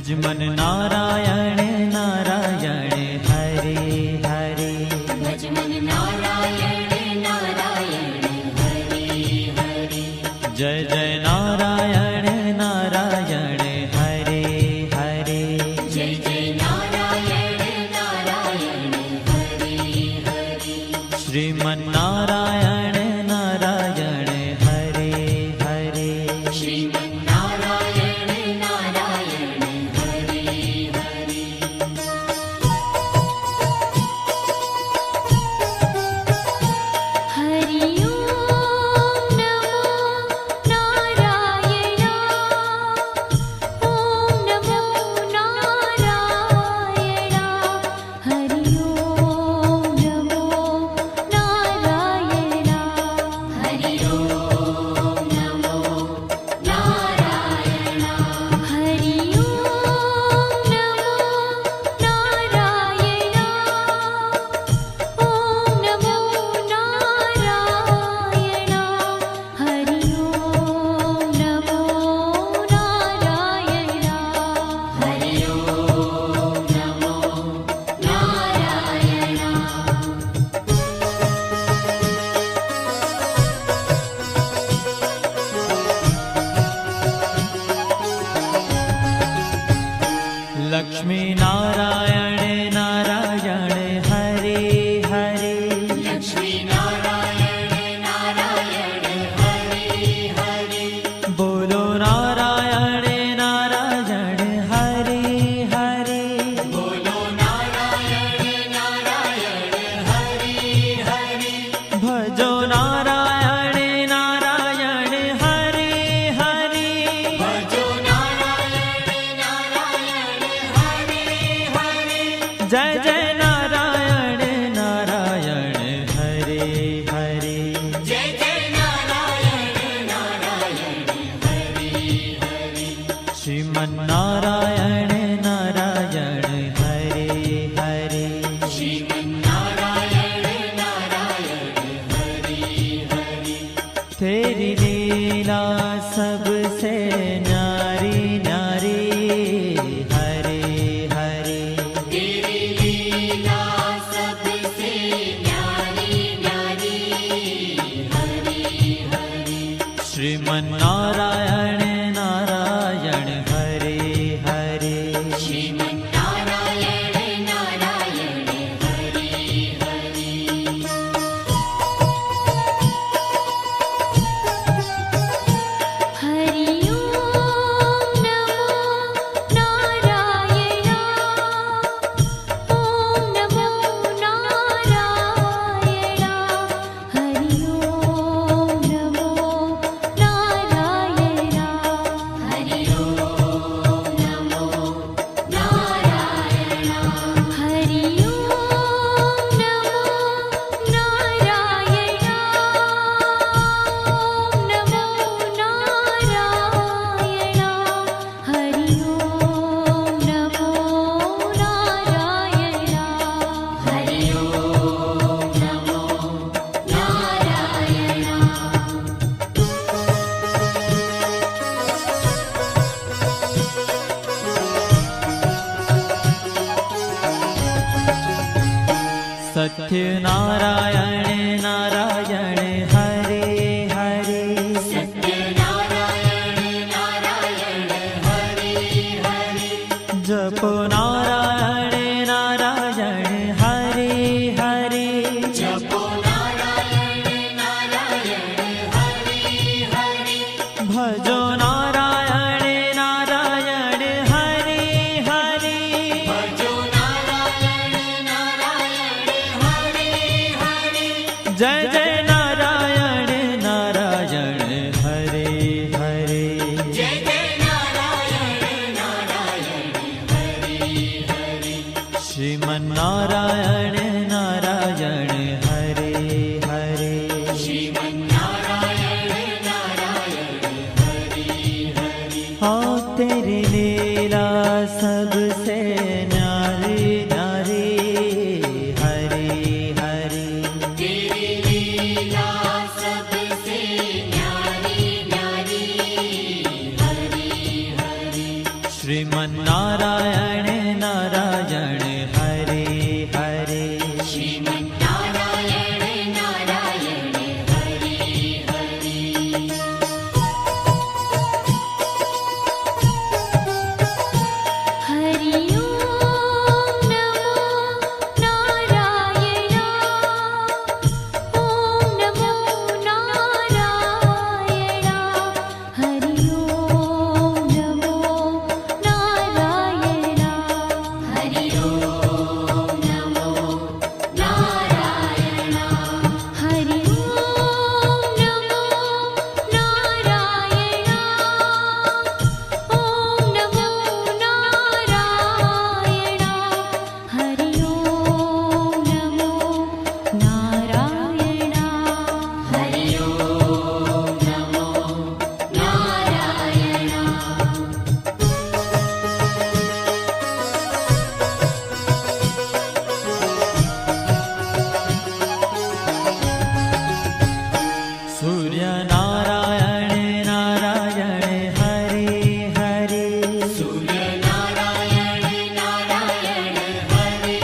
भजमन नारायण नारायण हरे हरे। भजमन नारायण नारायण हरे हरे। जय जय नारायण नारायण हरे हरे। जय जय नारायण नारायण हरे हरे। श्रीमन नारायण नारायण हरे हरे। श्रीमन नारायण नारायण हरे हरे। हरि ओम नमो नारायण। ओम नमो नारायण। हरि ओम नमो नारायण। हरि ओम नमो नारायण। हरि ओम नमो नारायण। ओम नमो नारायण। हरि ओम नमो नारायण। हरि ओम नमो नारायण। लक्ष्मी नारायण नारायण हरे हरे। लक्ष्मी नारायण नारायण हरे हरे। बोलो नारायण नारायण हरे हरे। बोलो नारायण नारायण हरे हरे। भजो नारायण नारायण हरे हरे। भजो नारायण नारायण हरे हरे। जय जय नारायण नारायण हरे हरे। जय जय नारायण नारायण हरे हरे। श्रीमन नारायण नारायण हरे हरे। श्रीमन नारायण नारायण हरे हरे। तेरी लीला सबसे न्यारी न्यारी हरे हरे। तेरी लीला सबसे न्यारी न्यारी हरे हरे। श्रीमन नारायण नारायण हरे हरे। श्रीमन नारायण नारायण हरे हरे। हरि ओम नमो नारायण। ओम नमो नारायण। हरि ओम नमो नारायण। हरि ओम नमो नारायण। हरि ओम नमो नारायण। ओम नमो नारायण। हरि ओम नमो नारायण। हरि ओम नमो सत्य नारायण नारायण हरे हरे। सत्य नारायण नारायण हरे हरे। जपो नारायण नारायण हरे हरे। जपो नारायण नारायण हरे हरे। भजो नारायण नारायण हरे हरे। भजो नारायण नारायण हरे हरे। जय जय नारायण नारायण हरे हरे। जय जय नारायण नारायण हरे हरे। श्रीमन नारायण नारायण हरे हरे। श्रीमन नारायण नारायण हरे हरे। हाँ तेरी लीला सबसे न्यारी न्यारी हरे हरे। तेरी लीला सबसे न्यारी न्यारी हरे हरे। श्रीमन श्रीमन्नारायण नारायण हरे हरे श्रीमन्नारायण नारायण हरि हरि हरि ओम नमो नारायण ओम नमो नारायण हरि ओम नमो नारायण हरि ओम नमो नारायण हरि ओम नमो नारायण ओम नमो नारायण हरि ओम नमो नारायण हरि ओम नमो नारायण सूर्य नारायण नारायण हरे हरे सूर्य नारायण नारायण हरि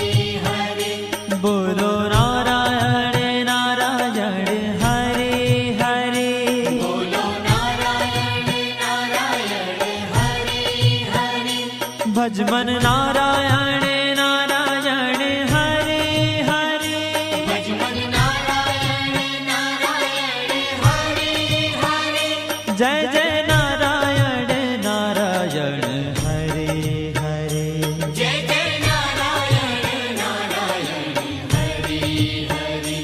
हरि बोलो नारायण नारायण हरे हरे बोलो नारायण नारायण हरि हरि भजमन नारायण नारायण हरे हरे भजमन नारायण नारायण हरि हरि जय जय नारायण नारायण हरे हरे जय जय नारायण नारायण हरि हरि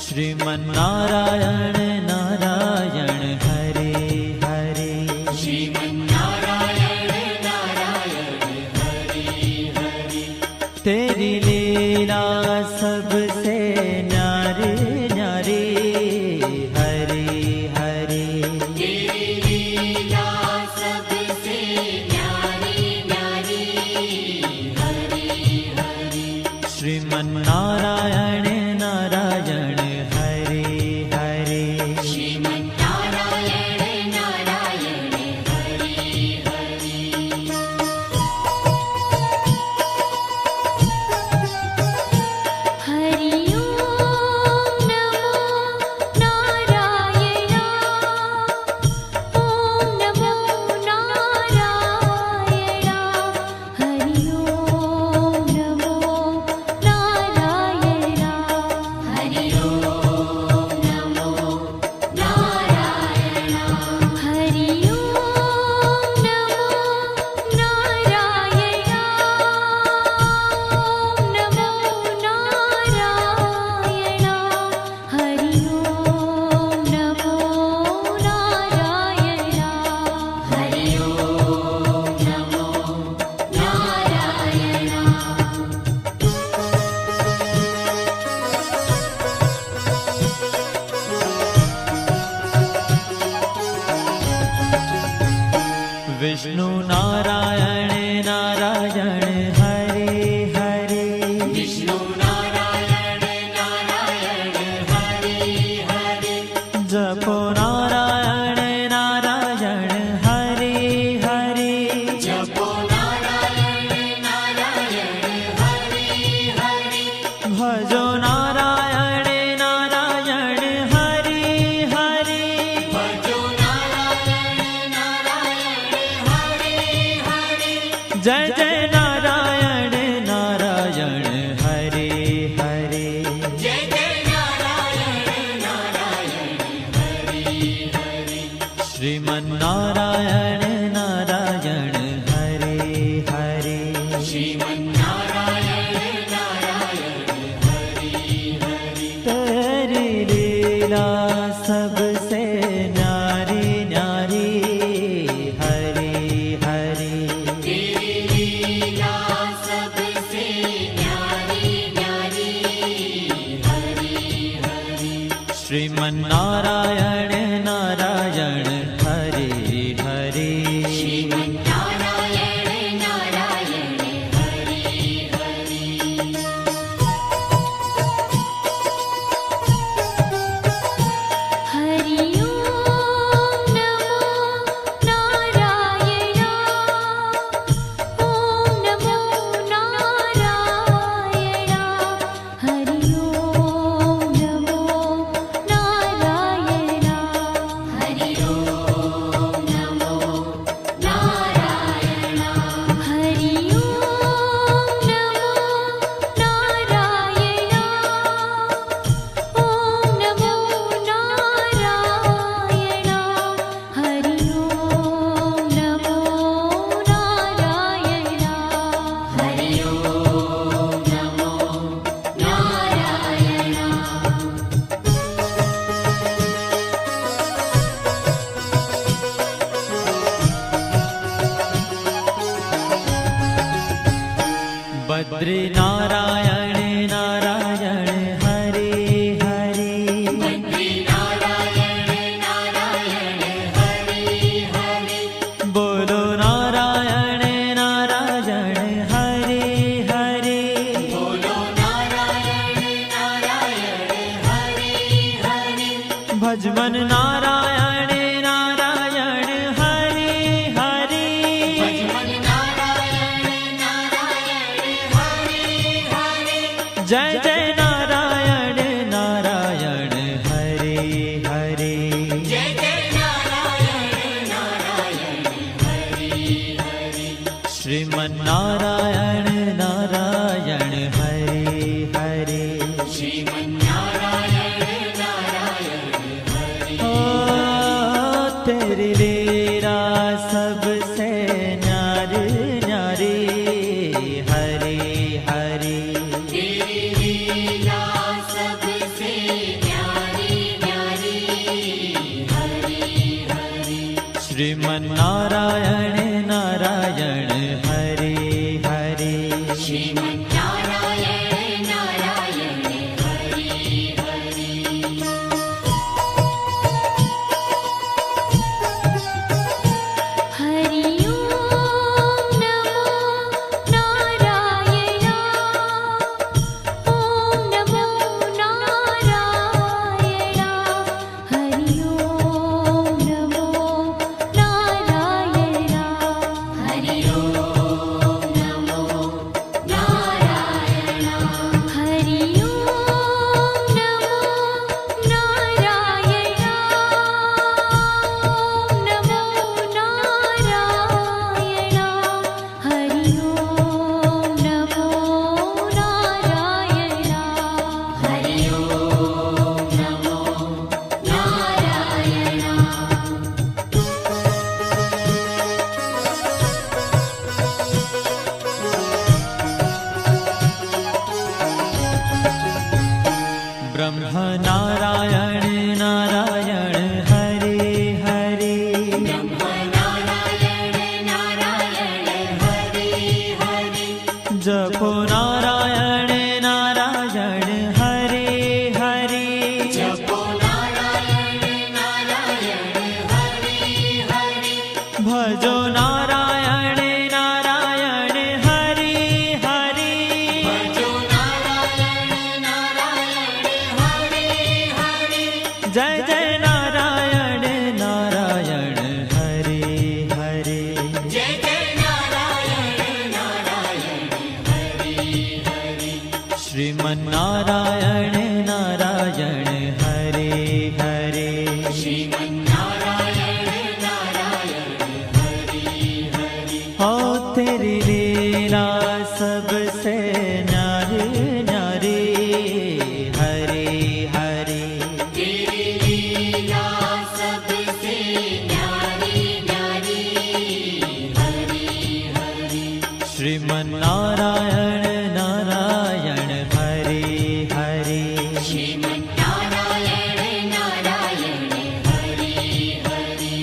श्रीमन्नारायण नारायण हरे हरे श्रीमन्नारायण नारायण हरि हरि तेरी लीला सबसे न्यारी न्यारी हरे हरे तेरी लीला सबसे न्यारी न्यारी हरि हरि श्रीमन्नारायण नारायण हरे हरे श्रीमन्नारायण नारायण हरि हरि हरि ओम नमो नारायण ओम नमो नारायण हरि ओम नमो नारायण हरि ओम नमो नारायण हरि ओम नमो नारायण ओम नमो नारायण हरि ओम नमो नारायण हरि ओम नमो नारायण विष्णु नारायण नारायण हरे हरे विष्णु नारायण नारायण हरि हरि जपो नारायण नारायण हरे हरे जपो नारायण नारायण हरि हरि भजो नारायण नारायण हरे हरे भजो नारायण नारायण हरि हरि जय जय नारायण नारायण हरे हरे जय जय नारायण नारायण हरि हरि श्रीमन्नारायण नारायण हरे हरे श्रीमन्नारायण नारायण हरि हरि तेरी लीला सबसे न्यारी न्यारी हरे हरे तेरी लीला सबसे न्यारी न्यारी हरि हरि श्रीमन्नारायण नारायण हरे हरे बद्री नारायण नारायण हरे हरे बद्री नारायण नारायण हरे हरे बोलो नारायण नारायण हरे हरे बोलो नारायण नारायण हरे हरे भजमन नारायण नारायण हरे हरे भजमन नारायण नारायण हरे हरे जय जय नारायण नारायण हरे हरे जय जय नारायण नारायण हरे हरे श्रीमन नारायण नारायण हरे हरे श्रीमन्नारायण नारायण हरे ओ तेरी लीला सबसे न्यारी न्यारी हरे हरे तेरी लीला सबसे न्यारी न्यारी हरे हरे श्रीमन नारायण नारायण हरे हरे श्रीमन्नारायण नारायण हरे हरे हरि ओम नमो नारायण ओम नमो नारायण हरि ओम नमो नारायण हरि ओम नमो नारायण हरि ओम नमो नारायण ओम नमो नारायण हरि ओम नमो नारायण हरि ओम नमो नारायण ब्रह्म नारायण नारायण हरे हरे नारायण नारायण हरे हरे जपो नारायण नारायण हरे हरे जपो नारायण नारायण हरे हरे भजो नारायण नारायण हरे हरे भजो नारायण नारायण हरे हरे जय जय नारायण नारायण हरे हरे जय जय नारायण नारायण हरे हरे श्रीमन नारायण नारायण हरे हरे श्रीमन्नारायण नारायण हरे हरे हो तेरी लीला सबसे न्यारी न्यारी हरे हरे तेरी लीला सबसे न्यारी न्यारी हरे हरे श्रीमन नारायण नारायण हरे हरे श्रीमन्नारायण नारायण हरे हरे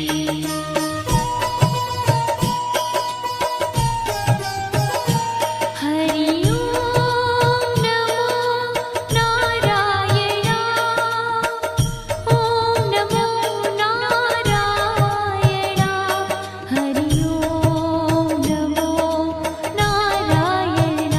हरि ओम नमो नारायण ओम नमो नारायण हरि ओम नमो नारायण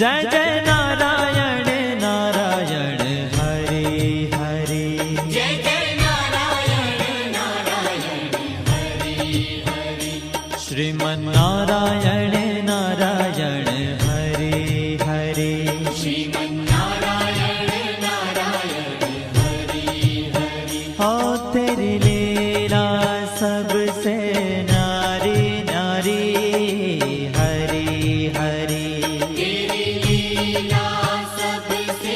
जय जय नारायण नारायण हरे हरे जय जय नारायण नारायण हरि हरि श्रीमन नारायण नारायण हरे हरे श्रीमन्नारायण नारायण हरि हरि हो तेरी लीला सबसे न्यारी न्यारी हरी हरी तेरी लीला सबसे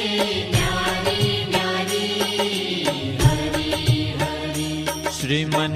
न्यारी न्यारी हरि हरि श्रीमन